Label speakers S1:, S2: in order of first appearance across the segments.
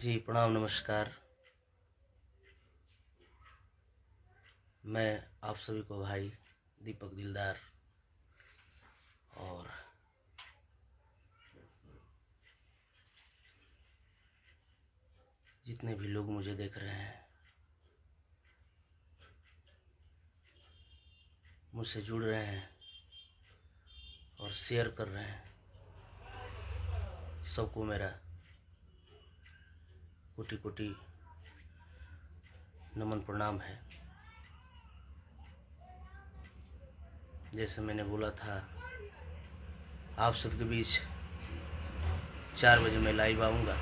S1: जी प्रणाम नमस्कार। मैं आप सभी को भाई दीपक दिलदार और जितने भी लोग मुझे देख रहे हैं, मुझसे जुड़ रहे हैं और शेयर कर रहे हैं, सबको मेरा कोटि कोटि नमन प्रणाम है। जैसे मैंने बोला था, आप सबके बीच 4 बजे मैं लाइव आऊँगा,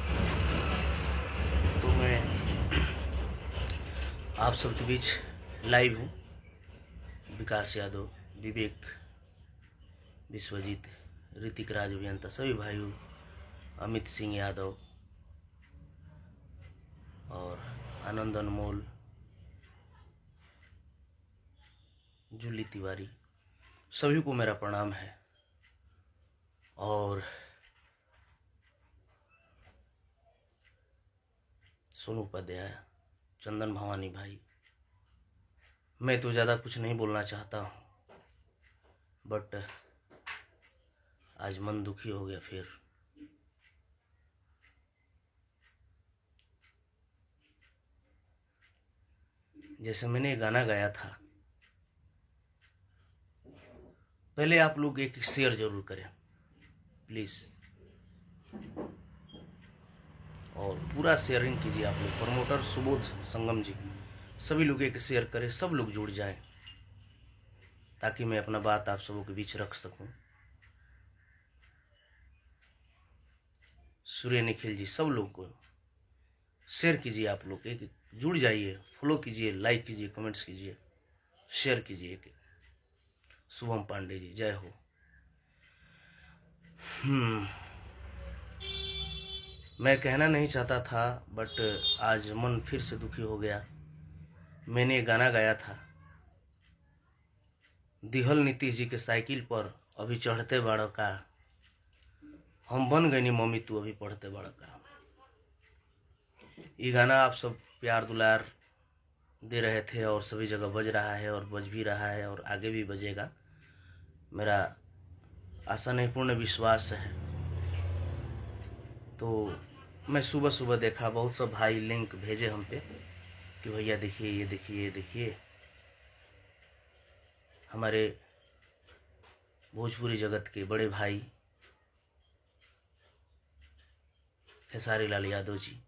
S1: तो मैं आप सबके बीच लाइव हूँ। विकास यादव, विवेक, विश्वजीत, ऋतिक राज अभियंता, सभी भाइयों, अमित सिंह यादव और आनंद अनमोल, जूली तिवारी, सभी को मेरा प्रणाम है। और सोनू उपाध्याय, चंदन भवानी भाई, मैं तो ज़्यादा कुछ नहीं बोलना चाहता हूँ, बट आज मन दुखी हो गया। फिर जैसे मैंने गाना गाया था, पहले आप लोग एक शेयर जरूर करें प्लीज़, और पूरा शेयरिंग कीजिए। आप लोग प्रमोटर सुबोध संगम जी, सभी लोग एक शेयर करें, सब लोग जुड़ जाएं, ताकि मैं अपना बात आप सबों के बीच रख सकूं। सूर्य निखिल जी, सब लोग को शेयर कीजिए। आप लोग एक जुड़ जाइए, फॉलो कीजिए, लाइक कीजिए, कमेंट्स कीजिए, शेयर कीजिए। एक शुभम पांडे जी, जय हो। मैं कहना नहीं चाहता था, बट आज मन फिर से दुखी हो गया। मैंने गाना गाया था, दिहल नीतीश जी के साइकिल पर अभी चढ़ते बड़का, हम बन गए नी मम्मी तू अभी पढ़ते बड़का। ये गाना आप सब प्यार दुलार दे रहे थे और सभी जगह बज रहा है और बज भी रहा है और आगे भी बजेगा, मेरा आशा नहीं पूर्ण विश्वास है। तो मैं सुबह सुबह देखा, बहुत सब भाई लिंक भेजे हम पे कि भैया देखिए, ये देखिए, ये देखिए, हमारे भोजपुरी जगत के बड़े भाई खेसारी लाल यादव जी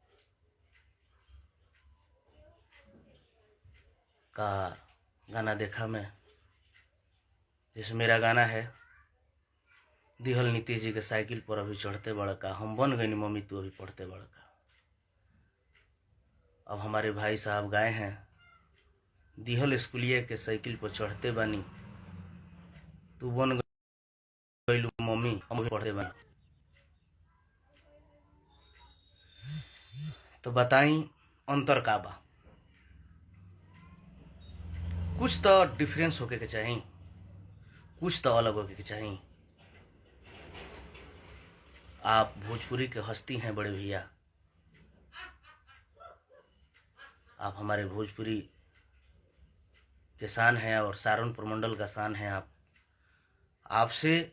S1: का गाना देखा मैं। जैसे मेरा गाना है, दिहल नीतीश जी के साइकिल पर अभी चढ़ते बड़का, हम बन गए नी मम्मी तू अभी पढ़ते बड़का। अब हमारे भाई साहब गाए हैं, दिहल स्कूलिया के साइकिल पर चढ़ते बानी, तू बन गई मम्मी हम अभी पढ़ते बानी। तो बताई अंतर का बा? कुछ तो डिफरेंस होके के चाहिए, कुछ तो अलग होके के चाहिए। आप भोजपुरी के हस्ती हैं बड़े भैया, आप हमारे भोजपुरी के शान हैं और सहारनपुर मंडल का शान है। आप, आपसे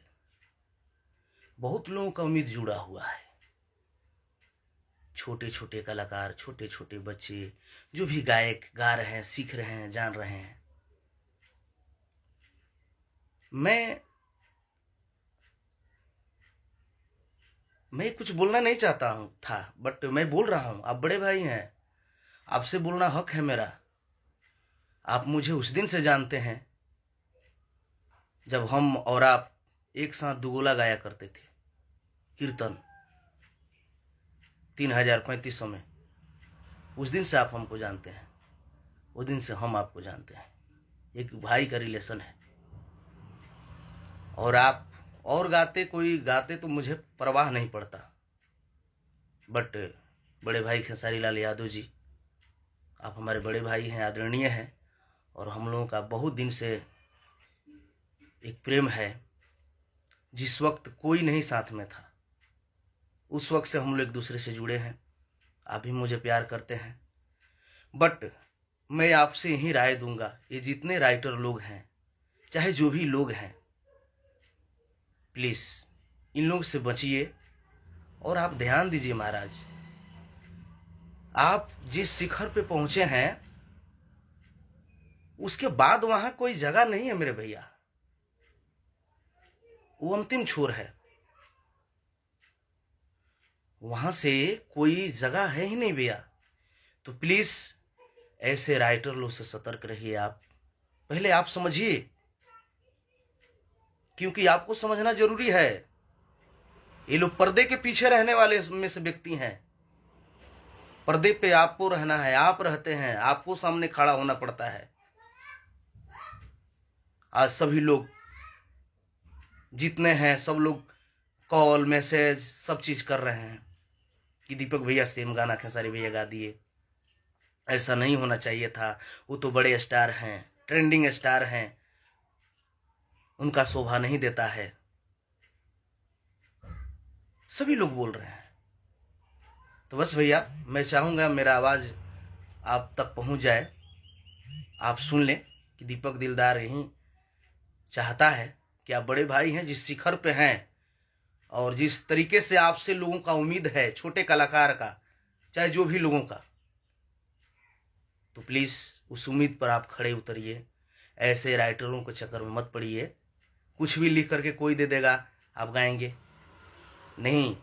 S1: बहुत लोगों का उम्मीद जुड़ा हुआ है, छोटे छोटे कलाकार, छोटे छोटे बच्चे, जो भी गायक गा रहे हैं, सीख रहे हैं, जान रहे हैं। मैं कुछ बोलना नहीं चाहता हूं था, बट मैं बोल रहा हूं। आप बड़े भाई हैं, आपसे बोलना हक है मेरा। आप मुझे उस दिन से जानते हैं जब हम और आप एक साथ दुगोला गाया करते थे, कीर्तन 3500 में। उस दिन से आप हमको जानते हैं, उस दिन से हम आपको जानते हैं। एक भाई का रिलेशन है। और आप और गाते, कोई गाते तो मुझे परवाह नहीं पड़ता, बट बड़े भाई खेसारी लाल यादव जी, आप हमारे बड़े भाई हैं, आदरणीय हैं, और हम लोगों का बहुत दिन से एक प्रेम है। जिस वक्त कोई नहीं साथ में था, उस वक्त से हम लोग एक दूसरे से जुड़े हैं। आप भी मुझे प्यार करते हैं, बट मैं आपसे यही राय दूंगा, ये जितने राइटर लोग हैं, चाहे जो भी लोग हैं, प्लीज इन लोग से बचिए। और आप ध्यान दीजिए महाराज, आप जिस शिखर पे पहुंचे हैं उसके बाद वहां कोई जगह नहीं है मेरे भैया, वो अंतिम छोर है, वहां से कोई जगह है ही नहीं भैया। तो प्लीज ऐसे राइटर लोग से सतर्क रहिए। आप पहले आप समझिए, क्योंकि आपको समझना जरूरी है। ये लोग पर्दे के पीछे रहने वाले में से व्यक्ति हैं। पर्दे पे आपको रहना है, आप रहते हैं, आपको सामने खड़ा होना पड़ता है। आज सभी लोग जितने हैं सब लोग कॉल मैसेज सब चीज कर रहे हैं कि दीपक भैया सेम गाना खेसारी भैया गा दिए, ऐसा नहीं होना चाहिए था, वो तो बड़े स्टार हैं, ट्रेंडिंग स्टार हैं, उनका शोभा नहीं देता है, सभी लोग बोल रहे हैं। तो बस भैया मैं चाहूंगा मेरा आवाज आप तक पहुंच जाए, आप सुन लें कि दीपक दिलदार यही चाहता है कि आप बड़े भाई हैं, जिस शिखर पे हैं और जिस तरीके से आपसे लोगों का उम्मीद है, छोटे कलाकार का, चाहे जो भी लोगों का, तो प्लीज उस उम्मीद पर आप खड़े उतरिए। ऐसे राइटरों के चक्कर में मत पड़िए। कुछ भी लिख करके कोई दे देगा, आप गाएंगे नहीं।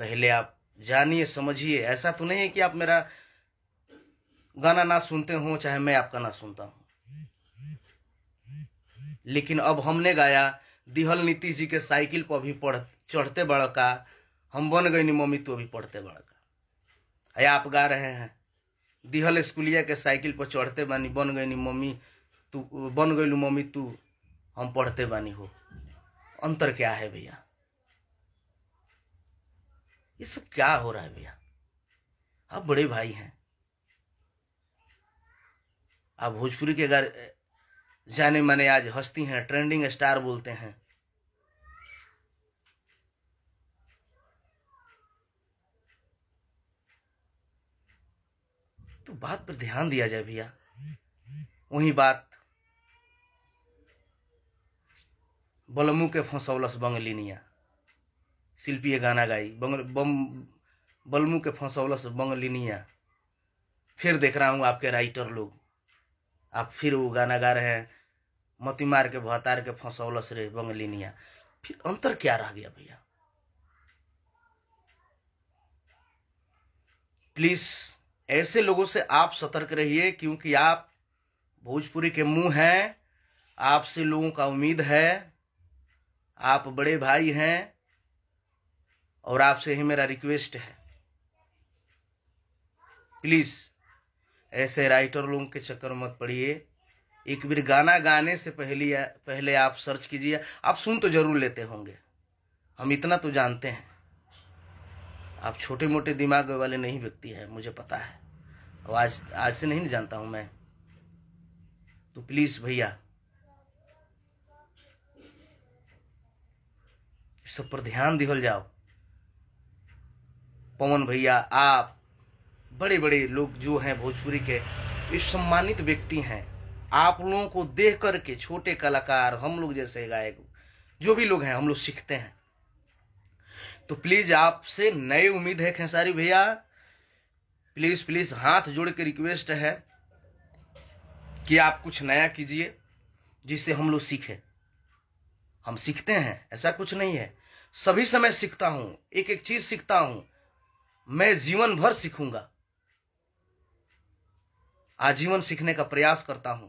S1: पहले आप जानिए, समझिए। ऐसा तो नहीं है कि आप मेरा गाना ना सुनते हो, चाहे मैं आपका ना सुनता हूं, लेकिन अब हमने गाया दिहल नीतीश जी के साइकिल पर भी चढ़ते बड़का, हम बन गई नी मम्मी तू भी पढ़ते बड़का। आप गा रहे हैं दिहल स्कूलिया के साइकिल पर चढ़ते बानी, बन गई नी मम्मी तू, बन गई मम्मी तू, हम पढ़ते बानी हो। अंतर क्या है भैया? ये सब क्या हो रहा है भैया? आप बड़े भाई हैं, आप भोजपुरी के अगर जाने माने आज हस्ती हैं, ट्रेंडिंग स्टार बोलते हैं, तो बात पर ध्यान दिया जाए भैया। वही बात बलमू के फंसौलस बंगलिनिया, शिल्पी ये गाना गाई बलमू के फंसौलस बंगलिनिया। फिर देख रहा हूं आपके राइटर लोग, आप फिर वो गाना गा रहे हैं, मती मार के भतार के फंसौलस रे बंगलिनिया। फिर अंतर क्या रह गया भैया? प्लीज ऐसे लोगों से आप सतर्क रहिए, क्योंकि आप भोजपुरी के मुंह हैं, आपसे लोगों का उम्मीद है, आप बड़े भाई हैं, और आपसे ही मेरा रिक्वेस्ट है, प्लीज ऐसे राइटर लोगों के चक्कर में मत पड़िए। एक बार गाना गाने से पहले आप सर्च कीजिए। आप सुन तो जरूर लेते होंगे, हम इतना तो जानते हैं, आप छोटे मोटे दिमाग वाले नहीं व्यक्ति है, मुझे पता है, और आज से नहीं जानता हूं मैं। तो प्लीज भैया इस सब पर ध्यान दिहल जाओ। पवन भैया, आप बड़े बड़े लोग जो हैं भोजपुरी के, ये सम्मानित व्यक्ति हैं। आप लोगों को देख करके छोटे कलाकार, हम लोग जैसे गायक, जो भी लोग हैं, हम लोग सीखते हैं। तो प्लीज आपसे नई उम्मीद है खेसारी भैया, प्लीज प्लीज हाथ जोड़ के रिक्वेस्ट है कि आप कुछ नया कीजिए जिससे हम लोग सीखें। हम सीखते हैं, ऐसा कुछ नहीं है, सभी समय सीखता हूं, एक एक चीज सीखता हूं, मैं जीवन भर सीखूंगा, आजीवन सीखने का प्रयास करता हूं।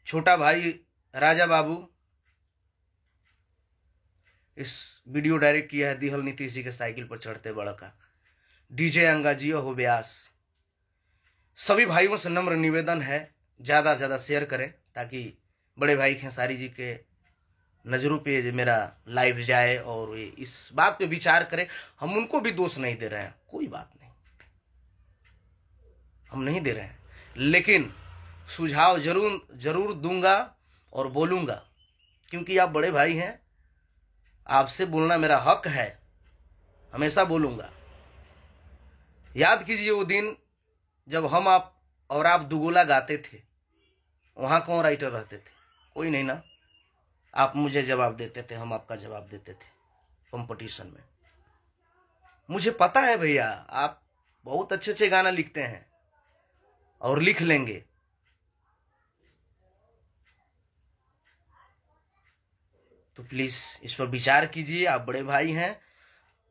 S1: छोटा भाई राजा बाबू इस वीडियो डायरेक्ट किया है दिहल नीतीश जी के साइकिल पर चढ़ते बड़का। डीजे अंगाजियो हो व्यास। सभी भाइयों से नम्र निवेदन है, ज्यादा से ज्यादा शेयर करें ताकि बड़े भाई खेसारी जी के नजरों पे मेरा लाइव जाए और इस बात पे विचार करें। हम उनको भी दोष नहीं दे रहे हैं, कोई बात नहीं, हम नहीं दे रहे हैं, लेकिन सुझाव जरूर दूंगा और बोलूंगा, क्योंकि आप बड़े भाई हैं, आपसे बोलना मेरा हक है, हमेशा बोलूंगा। याद कीजिए वो दिन जब हम आप और आप दुगोला गाते थे, वहां कौन राइटर रहते थे? कोई नहीं ना। आप मुझे जवाब देते थे, हम आपका जवाब देते थे कंपटीशन में। मुझे पता है भैया, आप बहुत अच्छे अच्छे गाना लिखते हैं और लिख लेंगे। तो प्लीज इस पर विचार कीजिए, आप बड़े भाई हैं।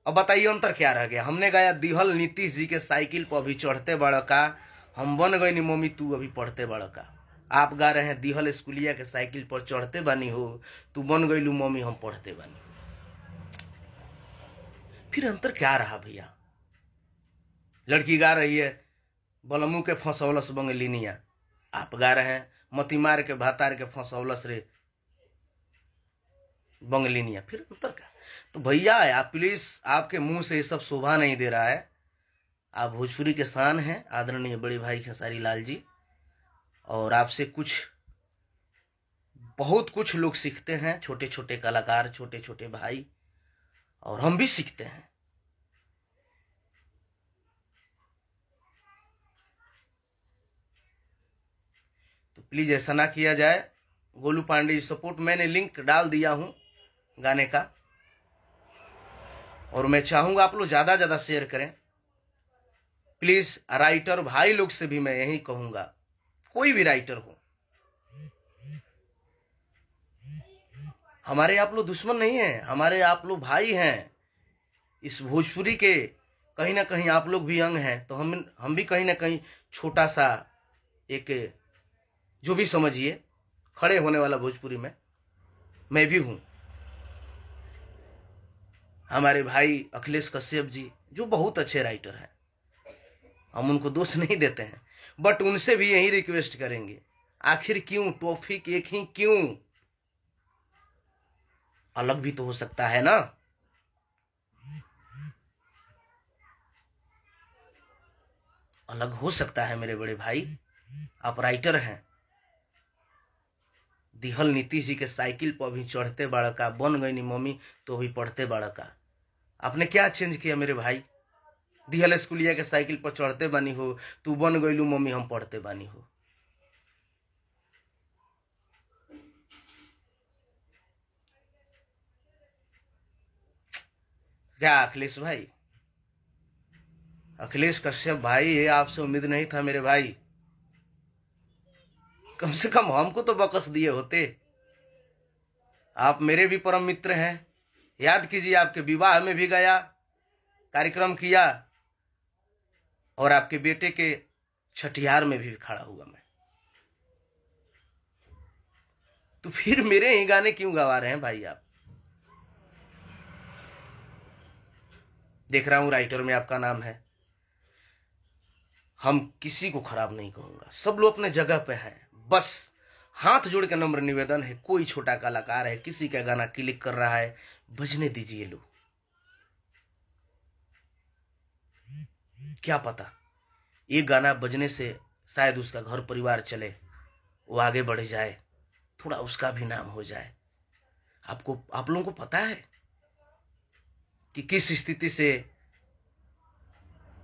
S1: अब बताइए अंतर क्या रह गया? हमने गाया दिहल नीतीश जी के साइकिल पर अभी चढ़ते बड़का, हम बन गए नी मम्मी तू अभी पढ़ते बड़का। आप गा रहे हैं दिहल स्कूलिया के साइकिल पर चढ़ते बानी हो, तू बन गई लू मम्मी हम पढ़ते बानी। फिर अंतर क्या रहा भैया? लड़की गा रही है बलमू के फंसौलस बंगलिनिया, आप गा रहे हैं मतीमार के भातार के फंसौलस रे बंगलिनिया। फिर अंतर क्या? तो भैया आप प्लीज, आपके मुंह से ये सब शोभा नहीं दे रहा है। आप भोजपुरी के शान हैं, आदरणीय बड़े भाई खेसारी लाल जी, और आपसे बहुत कुछ लोग सीखते हैं, छोटे छोटे कलाकार, छोटे छोटे भाई, और हम भी सीखते हैं। तो प्लीज ऐसा ना किया जाए। गोलू पांडे जी सपोर्ट, मैंने लिंक डाल दिया हूं गाने का, और मैं चाहूंगा आप लोग ज्यादा ज्यादा शेयर करें प्लीज। राइटर भाई लोग से भी मैं यही कहूंगा, कोई भी राइटर हो, हमारे आप लोग दुश्मन नहीं है, हमारे आप लोग भाई हैं। इस भोजपुरी के कहीं ना कहीं आप लोग भी अंग हैं, तो हम भी कहीं ना कहीं छोटा सा एक, जो भी समझिए, खड़े होने वाला भोजपुरी में मैं भी हूं। हमारे भाई अखिलेश कश्यप जी जो बहुत अच्छे राइटर हैं, हम उनको दोष नहीं देते हैं, बट उनसे भी यही रिक्वेस्ट करेंगे, आखिर क्यों टॉपिक एक ही क्यों? अलग भी तो हो सकता है ना। अलग हो सकता है मेरे बड़े भाई, आप राइटर हैं। दिहल नीतीश जी के साइकिल पर भी चढ़ते बड़का, बन गई नी मम्मी तो भी पढ़ते बड़का। आपने क्या चेंज किया मेरे भाई? दिहल स्कूलिया के साइकिल पर चढ़ते बानी हो, तू बन गईलू मम्मी हम पढ़ते बानी हो। क्या अखिलेश भाई, अखिलेश कश्यप भाई, ये आपसे उम्मीद नहीं था मेरे भाई। कम से कम हमको तो बकस दिए होते। आप मेरे भी परम मित्र हैं। याद कीजिए, आपके विवाह में भी गया, कार्यक्रम किया, और आपके बेटे के छठियार में भी खड़ा हुआ मैं। तो फिर मेरे ही गाने क्यों गवा रहे हैं भाई आप? देख रहा हूं राइटर में आपका नाम है। हम किसी को खराब नहीं कहूंगा, सब लोग अपने जगह पे हैं। बस हाथ जोड़ के नम्र निवेदन है, कोई छोटा कलाकार है, किसी का गाना क्लिक कर रहा है, बजने दीजिए लो। क्या पता ये गाना बजने से शायद उसका घर परिवार चले, वो आगे बढ़ जाए, थोड़ा उसका भी नाम हो जाए। आप लोगों को पता है कि किस स्थिति से,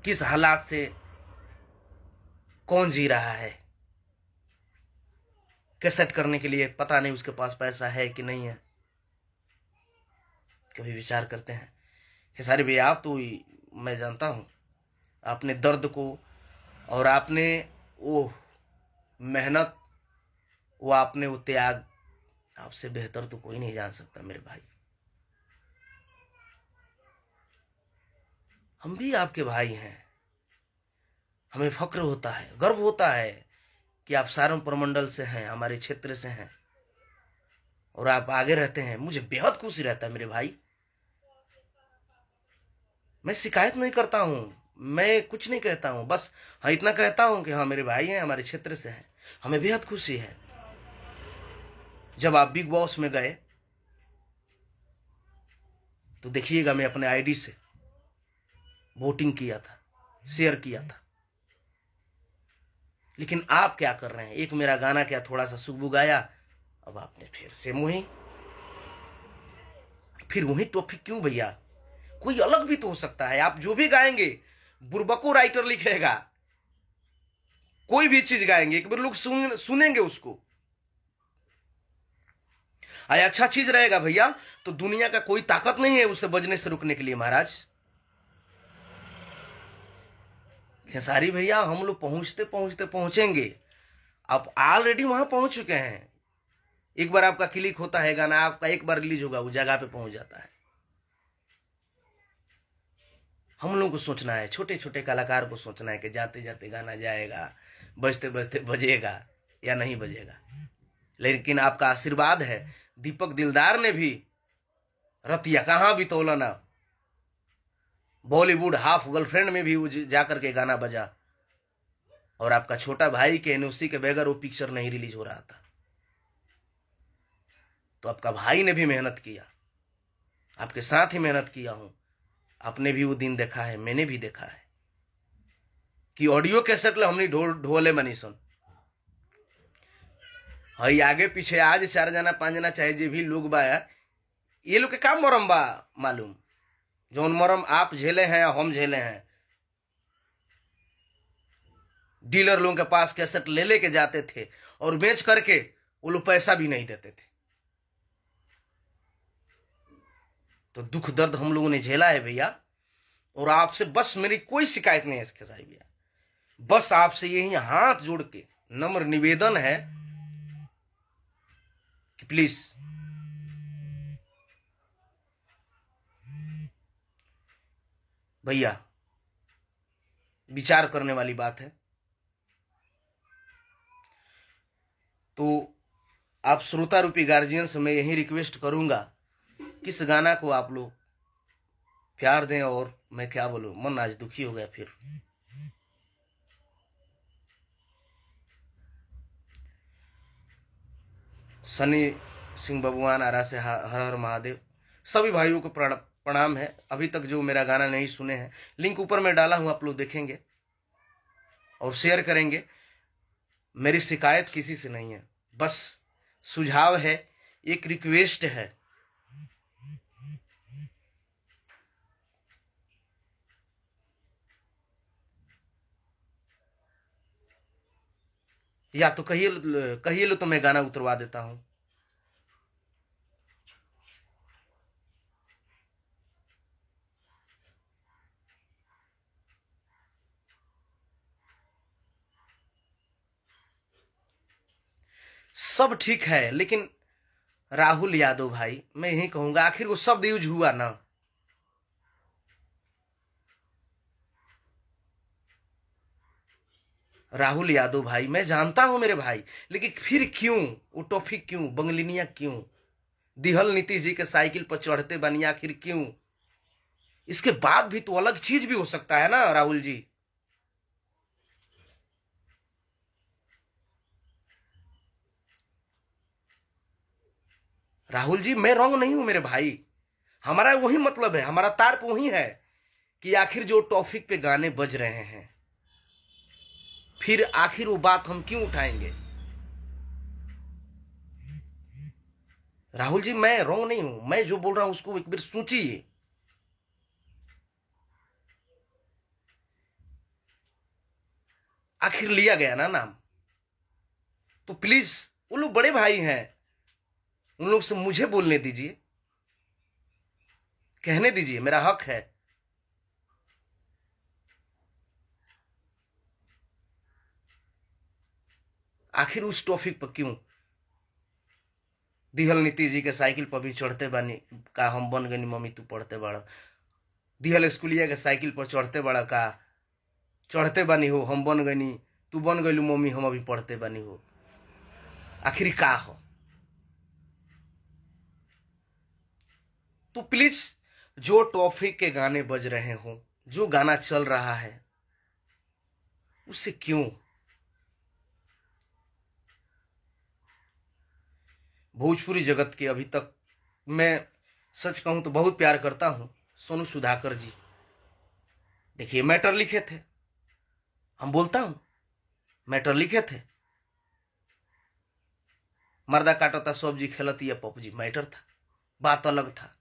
S1: किस हालात से कौन जी रहा है। कैसेट करने के लिए पता नहीं उसके पास पैसा है कि नहीं है। कभी विचार करते हैं खेसारी भैया, आप तो, मैं जानता हूं आपने दर्द को, और आपने वो मेहनत, वो आपने वो त्याग, आपसे बेहतर तो कोई नहीं जान सकता मेरे भाई। हम भी आपके भाई हैं, हमें फक्र होता है, गर्व होता है कि आप सारम प्रमंडल से हैं, हमारे क्षेत्र से हैं, और आप आगे रहते हैं। मुझे बेहद खुशी रहता है मेरे भाई। मैं शिकायत नहीं करता हूं, मैं कुछ नहीं कहता हूं, बस हाँ इतना कहता हूं कि हाँ मेरे भाई हैं, हमारे क्षेत्र से हैं, हमें बेहद खुशी है। जब आप बिग बॉस में गए तो देखिएगा, मैं अपने आईडी से वोटिंग किया था, शेयर किया था, लेकिन आप क्या कर रहे हैं? एक मेरा गाना क्या थोड़ा सा सुबह गाया, अब आपने फिर से फिर वही टॉपिक क्यों भैया? कोई अलग भी तो हो सकता है। आप जो भी गाएंगे बुर्बको राइटर लिखेगा, कोई भी चीज गाएंगे, एक बार लोग सुनेंगे उसको, अच्छा चीज रहेगा भैया तो दुनिया का कोई ताकत नहीं है उसे बजने से रुकने के लिए। महाराज खेसारी भैया, हम लोग पहुंचते पहुंचते पहुंचेंगे, आप ऑलरेडी वहां पहुंच चुके हैं। एक बार आपका क्लिक होता है गाना, आपका एक बार रिलीज होगा, वो जगह पे पहुंच जाता है। हम लोगों को सोचना है, छोटे छोटे कलाकार को सोचना है कि जाते जाते गाना जाएगा, बजते बजते बजेगा या नहीं बजेगा। लेकिन आपका आशीर्वाद है, दीपक दिलदार ने भी रतिया कहां भी तोलना, बॉलीवुड हाफ गर्लफ्रेंड में भी वो जाकर के गाना बजा, और आपका छोटा भाई के एनओसी के बगैर वो पिक्चर नहीं रिलीज हो रहा था। तो आपका भाई ने भी मेहनत किया, आपके साथ ही मेहनत किया हूं, आपने भी वो दिन देखा है, मैंने भी देखा है कि ऑडियो कैसेट ले हमने ढोले मनी सुन हई आगे पीछे आज 4 जना 5 जना चाहे जे भी लोग बा, ये लोग के काम मरम बा मालूम, जौन मरम आप झेले हैं हम झेले हैं। डीलर लोगों के पास कैसेट ले लेके जाते थे और बेच करके वो लोग पैसा भी नहीं देते थे। तो दुख दर्द हम लोगों ने झेला है भैया, और आपसे बस मेरी कोई शिकायत नहीं है इसके साथ भैया, बस आपसे यही हाथ जोड़ के नम्र निवेदन है कि प्लीज भैया, विचार करने वाली बात है। तो आप श्रोता रूपी गार्जियन से मैं यही रिक्वेस्ट करूंगा कि इस गाना को आप लोग प्यार दें, और मैं क्या बोलूं, मन आज दुखी हो गया फिर। सनी सिंह बबुआन आरा से हर हर महादेव, सभी भाइयों को प्रणाम है। अभी तक जो मेरा गाना नहीं सुने हैं, लिंक ऊपर में डाला हूं, आप लोग देखेंगे और शेयर करेंगे। मेरी शिकायत किसी से नहीं है, बस सुझाव है, एक रिक्वेस्ट है। या तो कहिए लो तो मैं गाना उतरवा देता हूं। सब ठीक है, लेकिन राहुल यादव भाई, मैं यही कहूंगा, आखिर वो शब्द यूज हुआ ना, राहुल यादव भाई, मैं जानता हूं मेरे भाई, लेकिन फिर क्यों वो टॉपिक, क्यों बंगलिनिया, क्यों दिहल नीतीश जी के साइकिल पर चढ़ते बनी, आखिर क्यों? इसके बाद भी तो अलग चीज भी हो सकता है ना राहुल जी। राहुल जी, मैं रॉन्ग नहीं हूं मेरे भाई, हमारा वही मतलब है, हमारा तार्प वही है कि आखिर जो टॉपिक पे गाने बज रहे हैं, फिर आखिर वो बात हम क्यों उठाएंगे? राहुल जी, मैं रॉन्ग नहीं हूं, मैं जो बोल रहा हूं उसको एक बार सोचिए। आखिर लिया गया ना नाम, तो प्लीज वो लोग बड़े भाई हैं, उन लोग से मुझे बोलने दीजिए, कहने दीजिए, मेरा हक है। आखिर उस टॉपिक पर क्यों? दिहल नीतीश जी के साइकिल पर भी चढ़ते बानी का हम बन गनी मम्मी तू पढ़ते बड़ा, दिहल स्कूलिया के साइकिल पर चढ़ते बड़ा का चढ़ते बानी हो हम बन गनी, तू बन गलू मम्मी हम अभी पढ़ते बानी हो, आखिर का हो? तो प्लीज जो टॉपिक के गाने बज रहे हो, जो गाना चल रहा है, उससे क्यों? भोजपुरी जगत के अभी तक मैं सच कहूं तो बहुत प्यार करता हूं सोनू सुधाकर जी। देखिए, मैटर लिखे थे, हम बोलता हूं, मैटर लिखे थे, मर्दा काटता सब्जी खेलती है पबजी, मैटर था, बात अलग था।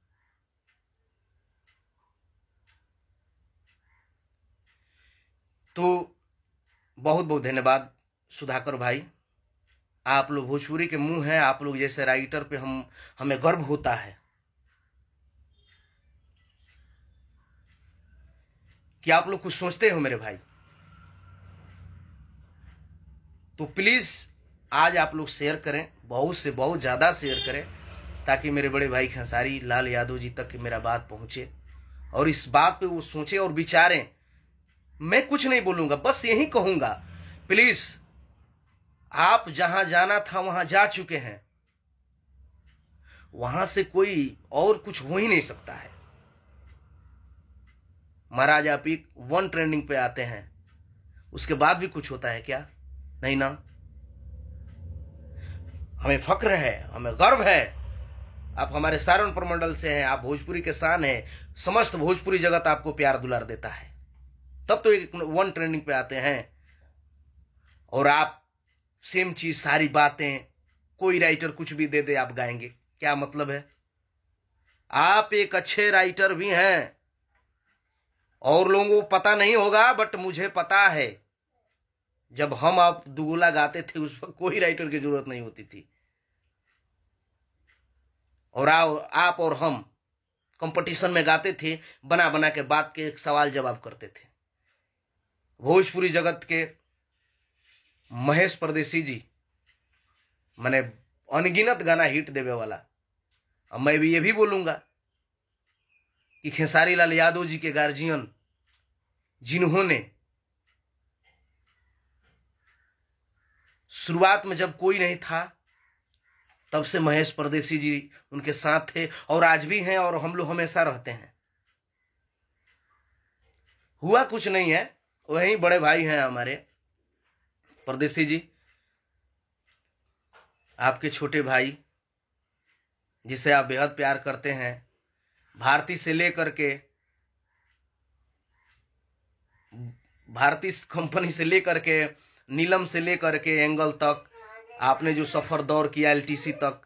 S1: तो बहुत बहुत धन्यवाद सुधाकर भाई। आप लोग भोजपुरी के मुंह हैं, आप लोग जैसे राइटर पे हमें गर्व होता है कि आप लोग कुछ सोचते हो मेरे भाई। तो प्लीज आज आप लोग शेयर करें, बहुत से बहुत ज्यादा शेयर करें, ताकि मेरे बड़े भाई खेसारी लाल यादव जी तक मेरा बात पहुंचे और इस बात पे वो सोचें और विचारें। मैं कुछ नहीं बोलूंगा, बस यही कहूंगा, प्लीज आप जहां जाना था वहां जा चुके हैं, वहां से कोई और कुछ हो ही नहीं सकता है। महाराज आप एक 1 ट्रेंडिंग पे आते हैं, उसके बाद भी कुछ होता है क्या? नहीं ना। हमें फक्र है, हमें गर्व है, आप हमारे सारण प्रमंडल से हैं, आप भोजपुरी के शान हैं, समस्त भोजपुरी जगत आपको प्यार दुलार देता है, तब तो एक 1 ट्रेंडिंग पे आते हैं। और आप सेम चीज, सारी बातें, कोई राइटर कुछ भी दे दे आप गाएंगे, क्या मतलब है? आप एक अच्छे राइटर भी हैं, और लोगों को पता नहीं होगा, बट मुझे पता है जब हम आप दुगुला गाते थे उस वक्त कोई राइटर की जरूरत नहीं होती थी, और आप और हम कंपटीशन में गाते थे, बना बना के बात के एक सवाल जवाब करते थे। भोजपुरी जगत के महेश परदेसी जी मैंने अनगिनत गाना हिट देवे वाला। अब मैं भी ये भी बोलूंगा कि खेसारी लाल यादव जी के गार्जियन, जिन्होंने शुरुआत में जब कोई नहीं था तब से महेश परदेसी जी उनके साथ थे, और आज भी हैं, और हम लोग हमेशा रहते हैं। हुआ कुछ नहीं है, वही बड़े भाई हैं हमारे परदेसी जी, आपके छोटे भाई, जिसे आप बेहद प्यार करते हैं। भारती से लेकर के, भारतीय कंपनी से लेकर के, नीलम से लेकर के एंगल तक आपने जो सफर दौर किया, एलटीसी तक,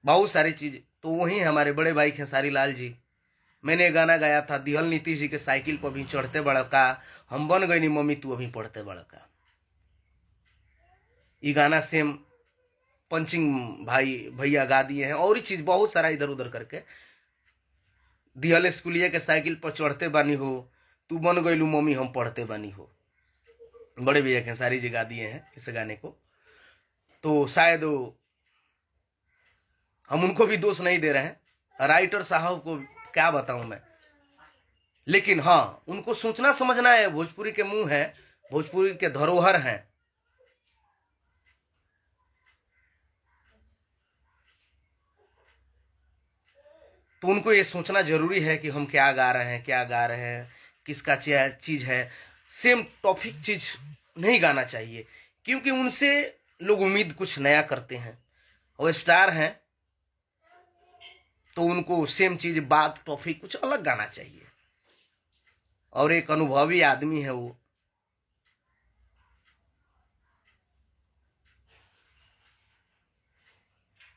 S1: बहुत सारी चीज, तो वही हमारे बड़े भाई खेसारी लाल जी। मैंने गाना गाया था, दिहल नीतीश जी के साइकिल पर भी चढ़ते बड़का, हम बन गई नी मम्मी तू अभी पढ़ते बड़का। ये गाना सेम पंचिंग भाई भैया गा दिए हैं, और ही चीज बहुत सारा इधर उधर करके। दिहल स्कूलिया के साइकिल पर चढ़ते बानी हो, तू बन गईलू मम्मी हम पढ़ते बानी हो, बड़े भैया खेसारी जी गा दिए हैं इस गाने को। तो शायद हम उनको भी दोष नहीं दे रहे हैं, राइटर साहब को क्या बताऊं मैं, लेकिन हाँ उनको सोचना समझना है। भोजपुरी के मुंह है, भोजपुरी के धरोहर हैं, तो उनको ये सोचना जरूरी है कि हम क्या गा रहे हैं, क्या गा रहे हैं, किसका चीज है। सेम टॉपिक चीज नहीं गाना चाहिए, क्योंकि उनसे लोग उम्मीद कुछ नया करते हैं, वो स्टार हैं, तो उनको सेम चीज, बात, टॉपिक कुछ अलग गाना चाहिए। और एक अनुभवी आदमी है वो।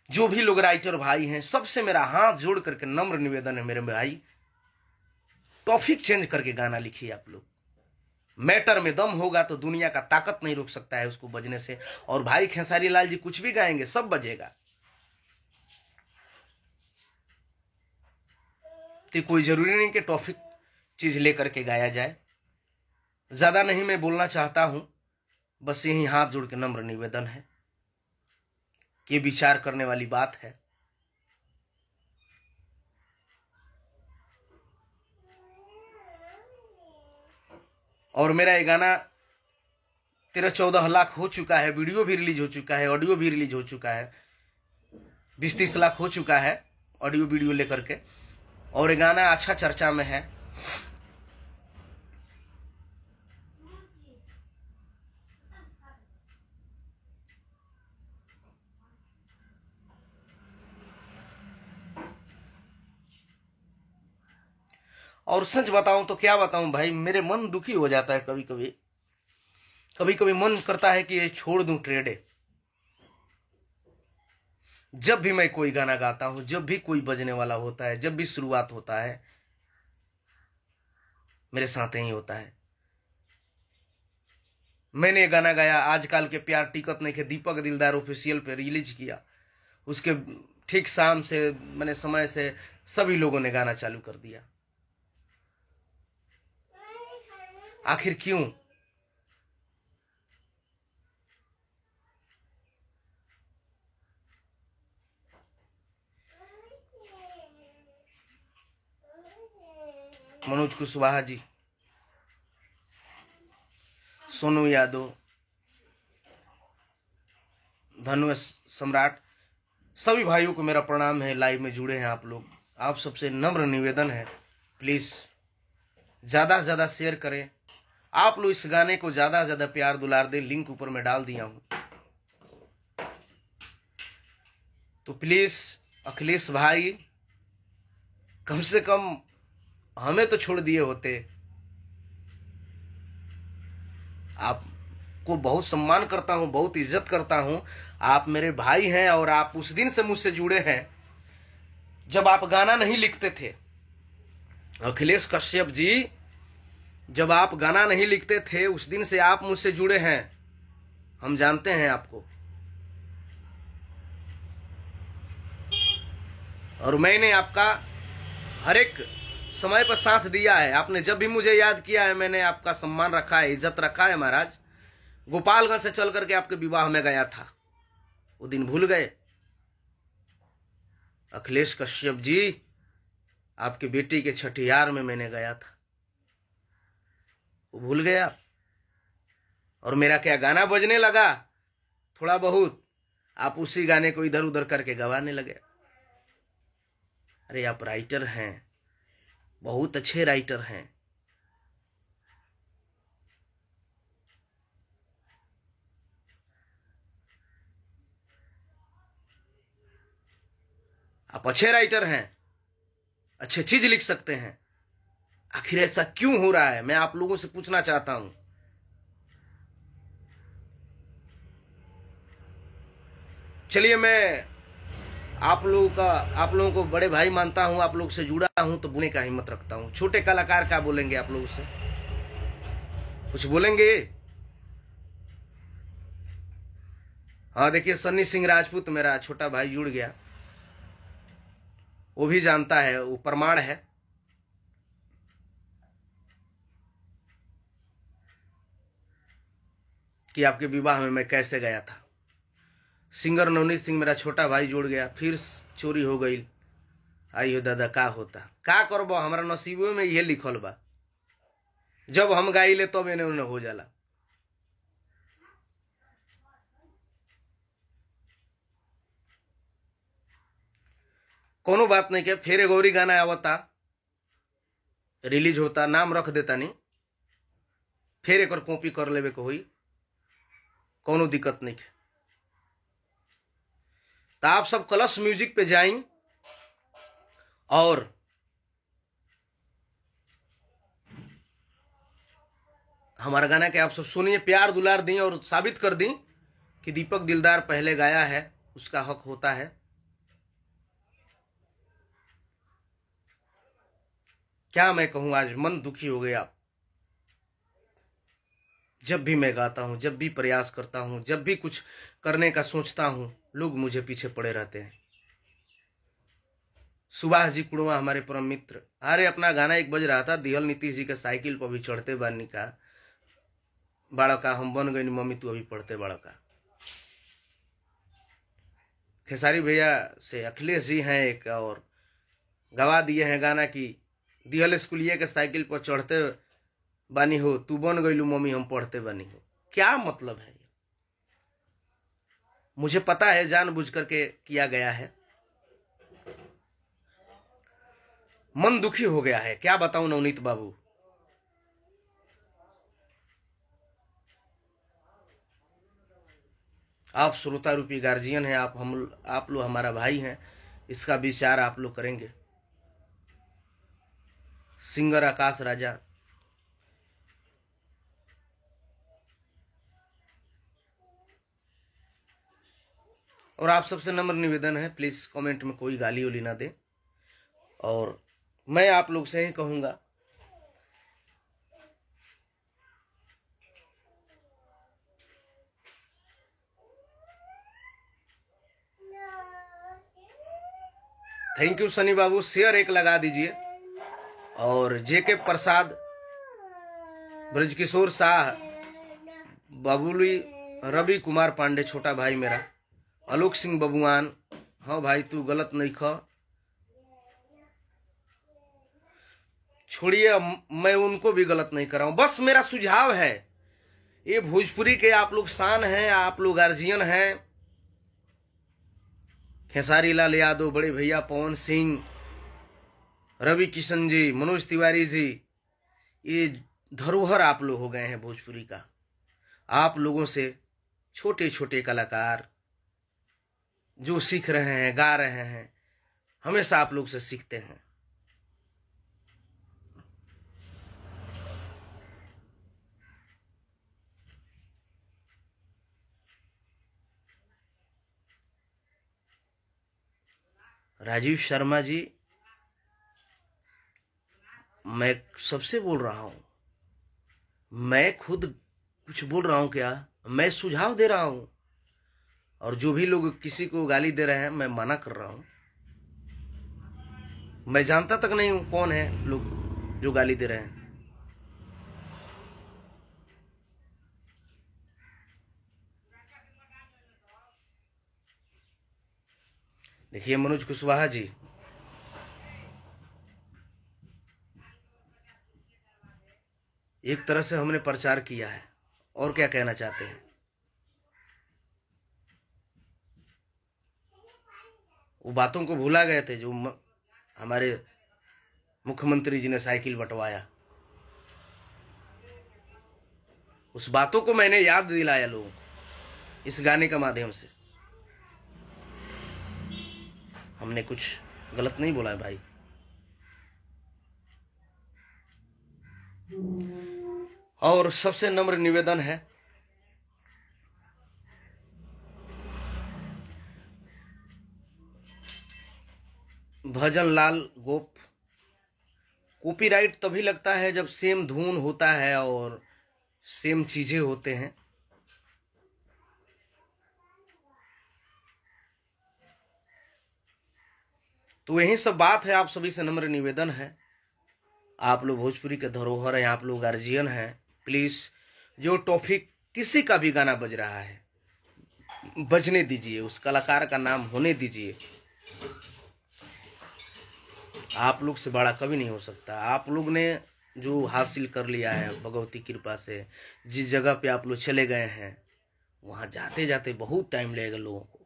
S1: जो भी लोग राइटर भाई हैं, सबसे मेरा हाथ जोड़ करके नम्र निवेदन है मेरे भाई, टॉपिक चेंज करके गाना लिखिए आप लोग। मैटर में दम होगा तो दुनिया का ताकत नहीं रोक सकता है उसको बजने से। और भाई खेसारी लाल जी कुछ भी गाएंगे, सब बजेगा, तो कोई जरूरी नहीं कि टॉपिक चीज लेकर के गाया जाए। ज्यादा नहीं मैं बोलना चाहता हूं, बस यही हाथ जोड़ के नम्र निवेदन है, ये विचार करने वाली बात है। और मेरा ये गाना 13-14 लाख हो चुका है, वीडियो भी रिलीज हो चुका है, ऑडियो भी रिलीज हो चुका है, 20-30 लाख हो चुका है ऑडियो वीडियो लेकर के, और ये गाना अच्छा चर्चा में है। और सच बताऊं तो क्या बताऊं भाई, मेरे मन दुखी हो जाता है कभी कभी, कभी कभी मन करता है कि ये छोड़ दूं ट्रेडे। जब भी मैं कोई गाना गाता हूं, जब भी कोई बजने वाला होता है, जब भी शुरुआत होता है, मेरे साथ यही होता है। मैंने ये गाना गाया आजकल के प्यार टिकट नहीं के, दीपक दिलदार ऑफिशियल पे रिलीज किया, उसके ठीक शाम से मैंने समय से सभी लोगों ने गाना चालू कर दिया। आखिर क्यों? मनोज कुशवाहा जी, सोनू यादव, धनु सम्राट, सभी भाइयों को मेरा प्रणाम है। लाइव में जुड़े हैं आप लोग, आप सबसे नम्र निवेदन है, प्लीज ज्यादा से ज्यादा शेयर करें। आप लोग इस गाने को ज्यादा से ज्यादा प्यार दुलार दें। लिंक ऊपर में डाल दिया हूं, तो प्लीज अखिलेश भाई कम से कम हमें तो छोड़ दिए होते। आपको बहुत सम्मान करता हूं, बहुत इज्जत करता हूं, आप मेरे भाई हैं और आप उस दिन से मुझसे जुड़े हैं जब आप गाना नहीं लिखते थे। अखिलेश कश्यप जी, जब आप गाना नहीं लिखते थे उस दिन से आप मुझसे जुड़े हैं, हम जानते हैं आपको। और मैंने आपका हर एक समय पर साथ दिया है। आपने जब भी मुझे याद किया है मैंने आपका सम्मान रखा है, इज्जत रखा है। महाराज, गोपालगंज से चल करके आपके विवाह में गया था, वो दिन भूल गए? अखिलेश कश्यप जी, आपकी बेटी के छठियार में मैंने गया था, वो भूल गए आप? और मेरा क्या गाना बजने लगा थोड़ा बहुत, आप उसी गाने को इधर उधर करके गवाने लगे। अरे आप राइटर हैं, बहुत अच्छे राइटर हैं। आप अच्छे राइटर हैं, अच्छे चीज लिख सकते हैं। आखिर ऐसा क्यों हो रहा है, मैं आप लोगों से पूछना चाहता हूं। चलिए, मैं आप लोगों को बड़े भाई मानता हूं, आप लोग से जुड़ा हूं तो बोलने का हिम्मत रखता हूं। छोटे कलाकार क्या बोलेंगे आप लोगों से? कुछ बोलेंगे? हाँ देखिए, सन्नी सिंह राजपूत मेरा छोटा भाई जुड़ गया, वो भी जानता है, वो प्रमाण है। कि आपके विवाह में मैं कैसे गया था। सिंगर नवनीत सिंह मेरा छोटा भाई जुड़ गया, फिर चोरी हो गई। आइयो दादा, का होता का करबो, हमारा नसीबों में ये लिखल बा, जब हम गाइले तब तो इन्हें हो जाला। कोनो बात नहीं के, फिर गौरी गाना आवता, रिलीज होता, नाम रख देता नहीं, फिर एक कॉपी कर लेवे को हुई, कोनो दिक्कत नहीं है। तो आप सब कलश म्यूजिक पे जाएं और हमारा गाना के आप सब सुनिए, प्यार दुलार दी और साबित कर दी कि दीपक दिलदार पहले गाया है, उसका हक होता है। क्या मैं कहूं, आज मन दुखी हो गया। जब भी मैं गाता हूं, जब भी प्रयास करता हूं, जब भी कुछ करने का सोचता हूं, लोग मुझे पीछे पड़े रहते हैं। सुभाष जी कुड़वा हमारे परम मित्र, अरे अपना गाना एक बज रहा था, दिहल नीतीश जी के साइकिल पर भी चढ़ते बानी का बड़ा का, हम बन गए मम्मी तू अभी पढ़ते बड़ा का। खेसारी भैया से अखिलेश जी हैं एक, और गवा दिए हैं गाना की दिहल स्कूलिए के साइकिल पर चढ़ते बानी हो, तू बन गई मम्मी हम पढ़ते बानी हो। क्या मतलब है? मुझे पता है जानबूझ करके किया गया है। मन दुखी हो गया है, क्या बताऊं नवनीत बाबू। आप श्रोता रूपी गार्जियन हैं, आप लोग हमारा भाई हैं, इसका विचार आप लोग करेंगे। सिंगर आकाश राजा, और आप सबसे नम्र निवेदन है, प्लीज कमेंट में कोई गाली उली ना दे। और मैं आप लोग से ही कहूंगा thank you Sunny Babu, share एक लगा दीजिए। और जेके प्रसाद, ब्रजकिशोर शाह, बाबुली, रवि कुमार पांडे छोटा भाई मेरा, आलोक सिंह बबुआन, हाँ भाई तू गलत नहीं ख, छोड़िए मैं उनको भी गलत नहीं कर रहा हूं, बस मेरा सुझाव है, ये भोजपुरी के आप लोग शान हैं, आप लोग गार्जियन हैं, खेसारी लाल यादव, बड़े भैया पवन सिंह, रवि किशन जी, मनोज तिवारी जी, ये धरोहर आप लोग हो गए हैं भोजपुरी का। आप लोगों से छोटे छोटे कलाकार जो सीख रहे हैं, गा रहे हैं, हमेशा आप लोग से सीखते हैं। राजीव शर्मा जी, मैं सबसे बोल रहा हूं, मैं खुद कुछ बोल रहा हूं क्या, मैं सुझाव दे रहा हूं, और जो भी लोग किसी को गाली दे रहे हैं मैं मना कर रहा हूं। मैं जानता तक नहीं हूं कौन है लोग जो गाली दे रहे हैं। देखिए मनोज कुशवाहा जी, एक तरह से हमने प्रचार किया है, और क्या कहना चाहते हैं। वो बातों को भूला गए थे जो हमारे मुख्यमंत्री जी ने साइकिल बंटवाया, उस बातों को मैंने याद दिलाया लोगों को इस गाने के माध्यम से। हमने कुछ गलत नहीं बोला है भाई। और सबसे नम्र निवेदन है, भजन लाल गोप, कॉपीराइट तभी लगता है जब सेम धुन होता है और सेम चीजें होते हैं। तो यही सब बात है, आप सभी से नम्र निवेदन है, आप लोग भोजपुरी के धरोहर हैं, आप लोग गार्जियन हैं, प्लीज जो टॉपिक किसी का भी गाना बज रहा है बजने दीजिए, उस कलाकार का नाम होने दीजिए। आप लोग से बड़ा कभी नहीं हो सकता। आप लोग ने जो हासिल कर लिया है भगवती कृपा से, जिस जगह पे आप लोग चले गए हैं वहां जाते जाते बहुत टाइम लगेगा लोगों को।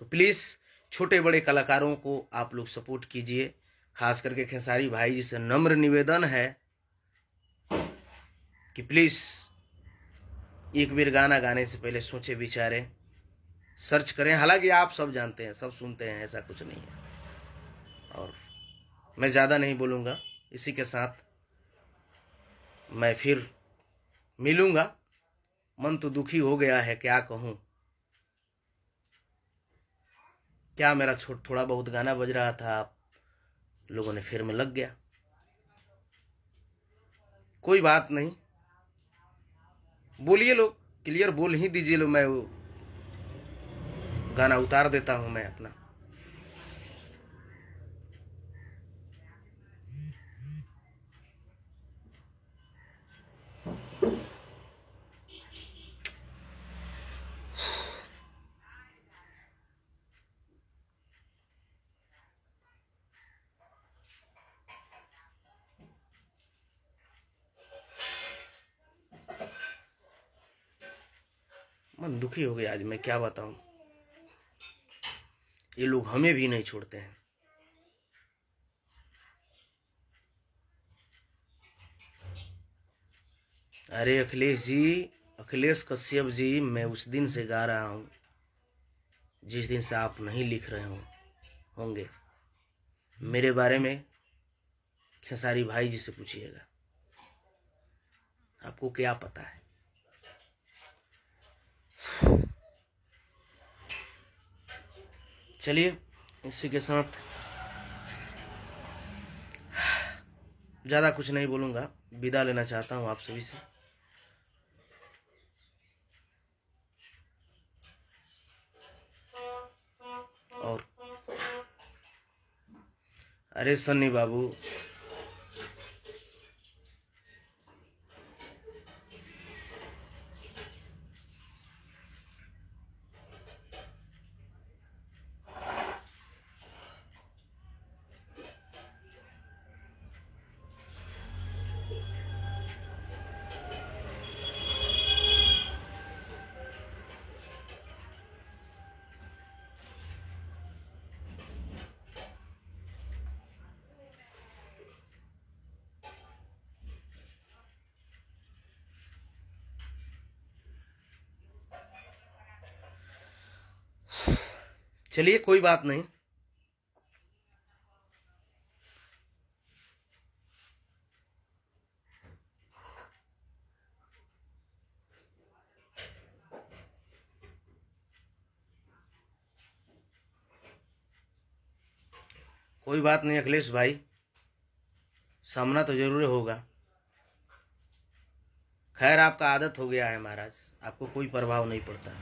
S1: तो प्लीज छोटे बड़े कलाकारों को आप लोग सपोर्ट कीजिए। खास करके खेसारी भाई जी से नम्र निवेदन है कि प्लीज एक बार गाना गाने से पहले सोचे विचारे, सर्च करें। हालांकि आप सब जानते हैं, सब सुनते हैं, ऐसा कुछ नहीं है। और मैं ज्यादा नहीं बोलूंगा, इसी के साथ मैं फिर मिलूंगा। मन तो दुखी हो गया है, क्या कहूं। क्या मेरा थोड़ा बहुत गाना बज रहा था, आप लोगों ने फिर में लग गया। कोई बात नहीं, बोलिए लोग, क्लियर बोल ही दीजिए लो, मैं वो गाना उतार देता हूं मैं अपना। मन दुखी हो गया आज, मैं क्या बताऊं। ये लोग हमें भी नहीं छोड़ते हैं। अरे अखिलेश जी, अखिलेश कश्यप जी, मैं उस दिन से गा रहा हूं जिस दिन से आप नहीं लिख रहे होंगे। मेरे बारे में खेसारी भाई जी से पूछिएगा, आपको क्या पता है। चलिए, इसी के साथ ज्यादा कुछ नहीं बोलूंगा, विदा लेना चाहता हूं आप सभी से। और अरे सन्नी बाबू, चलिए कोई बात नहीं। कोई बात नहीं अखिलेश भाई, सामना तो जरूर होगा। खैर आपका आदत हो गया है महाराज, आपको कोई प्रभाव नहीं पड़ता।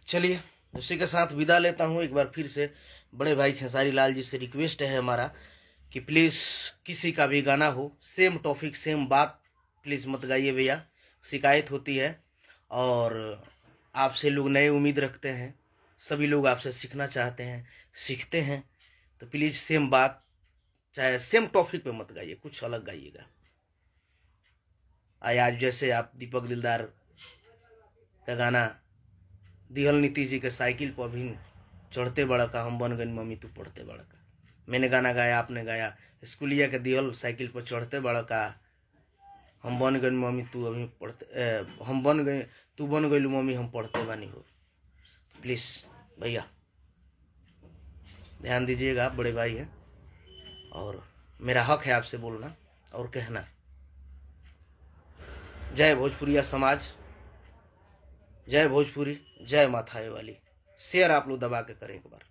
S1: चलिए उसी के साथ विदा लेता हूँ। एक बार फिर से बड़े भाई खेसारी लाल जी से रिक्वेस्ट है हमारा कि प्लीज किसी का भी गाना हो, सेम टॉपिक सेम बात प्लीज मत गाइए भैया, शिकायत होती है। और आपसे लोग नए उम्मीद रखते हैं, सभी लोग आपसे सीखना चाहते हैं, सीखते हैं, तो प्लीज सेम बात चाहे सेम टॉपिक पे मत गाइए, कुछ अलग गाइएगा। आज जैसे आप दीपक दिलदार का गाना दिहल नीति जी के साइकिल पर भी चढ़ते बड़ा का हम बन गए मम्मी तू पढ़ते बड़ा का, मैंने गाना गाया आपने गाया। स्कूलिया के दिहल साइकिल पर चढ़ते बड़ा का हम बन गए मम्मी तू अभी पढ़ते हम बन गए तू बन गई मम्मी हम पढ़ते बानी हो। प्लीज भैया ध्यान दीजिएगा, आप बड़े भाई हैं और मेरा हक है आपसे बोलना और कहना। जय भोजपुरिया समाज, जय भोजपुरी, जय माथाए वाली। शेयर आप लोग दबा के करें एक बार।